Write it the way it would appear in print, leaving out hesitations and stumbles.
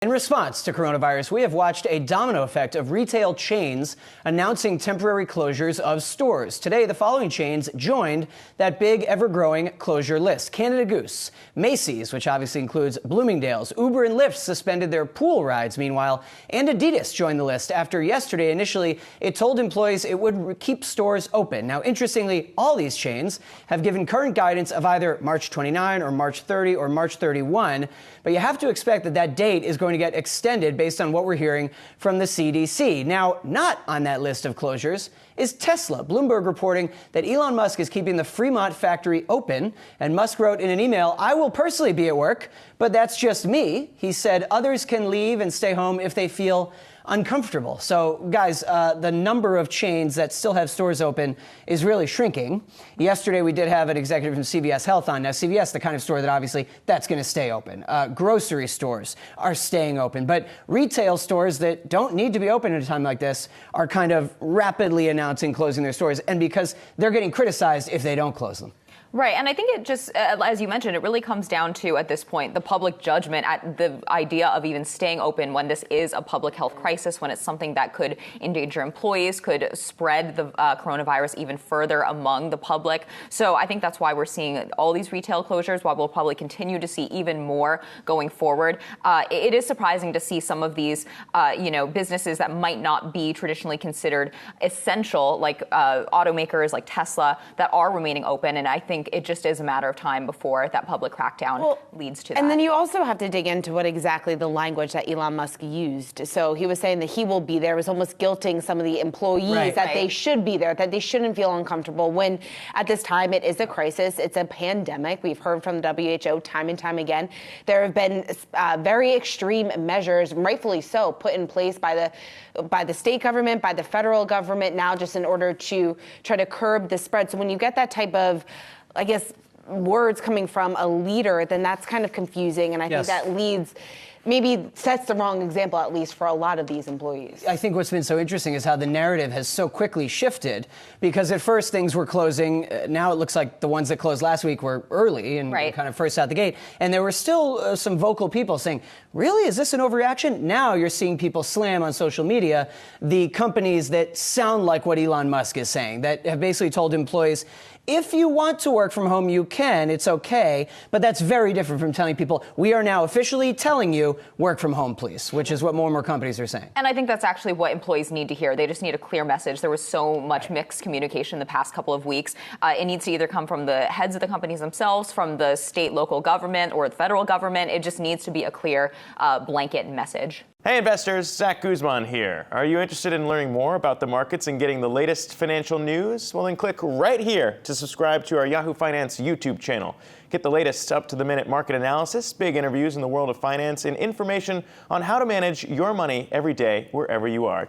In response to coronavirus, we have watched a domino effect of retail chains announcing temporary closures of stores. Today, the following chains joined that big, ever-growing closure list. Canada Goose, Macy's, which obviously includes Bloomingdale's, Uber and Lyft suspended their pool rides, meanwhile, and Adidas joined the list after yesterday, initially, it told employees it would keep stores open. Now, interestingly, all these chains have given current guidance of either March 29 or March 30 or March 31, but you have to expect that that date is going to get extended based on what we're hearing from the CDC. Now, not on that list of closures is Tesla. Bloomberg reporting that Elon Musk is keeping the Fremont factory open, and Musk wrote in an email, "I will personally be at work, but that's just me." He said others can leave and stay home if they feel uncomfortable. So, guys, the number of chains that still have stores open is really shrinking. Yesterday, we did have an executive from CVS Health on. Now, CVS, the kind of store that obviously that's going to stay open. Grocery stores are staying open. But retail stores that don't need to be open at a time like this are kind of rapidly announcing closing their stores. And because they're getting criticized if they don't close them. Right. And I think it just, as you mentioned, it really comes down to, at this point, the public judgment at the idea of even staying open when this is a public health crisis, when it's something that could endanger employees, could spread the coronavirus even further among the public. So I think that's why we're seeing all these retail closures, why we'll probably continue to see even more going forward. It is surprising to see some of these, businesses that might not be traditionally considered essential, like automakers like Tesla, that are remaining open. And I think it just is a matter of time before that public crackdown leads to that. And then you also have to dig into what exactly the language that Elon Musk used. So he was saying that he will be there. It was almost guilting some of the employees that they should be there, that they shouldn't feel uncomfortable when at this time it is a crisis. It's a pandemic. We've heard from the WHO time and time again. There have been very extreme measures, rightfully so, put in place by the state government, by the federal government now, just in order to try to curb the spread. So when you get that type of, I guess, words coming from a leader, then that's kind of confusing. And I think that maybe sets the wrong example, at least for a lot of these employees. I think what's been so interesting is how the narrative has so quickly shifted, because at first things were closing. Now it looks like the ones that closed last week were early and kind of first out the gate. And there were still some vocal people saying, really, is this an overreaction? Now you're seeing people slam on social media the companies that sound like what Elon Musk is saying, that have basically told employees, if you want to work from home, you can. It's okay. But that's very different from telling people, we are now officially telling you, work from home, please, which is what more and more companies are saying. And I think that's actually what employees need to hear. They just need a clear message. There was so much mixed communication the past couple of weeks. It needs to either come from the heads of the companies themselves, from the state, local government, or the federal government. It just needs to be a clear blanket message. Hey investors, Zach Guzman here. Are you interested in learning more about the markets and getting the latest financial news? Well, then click right here to subscribe to our Yahoo Finance YouTube channel. Get the latest up-to-the-minute market analysis, big interviews in the world of finance, and information on how to manage your money every day wherever you are.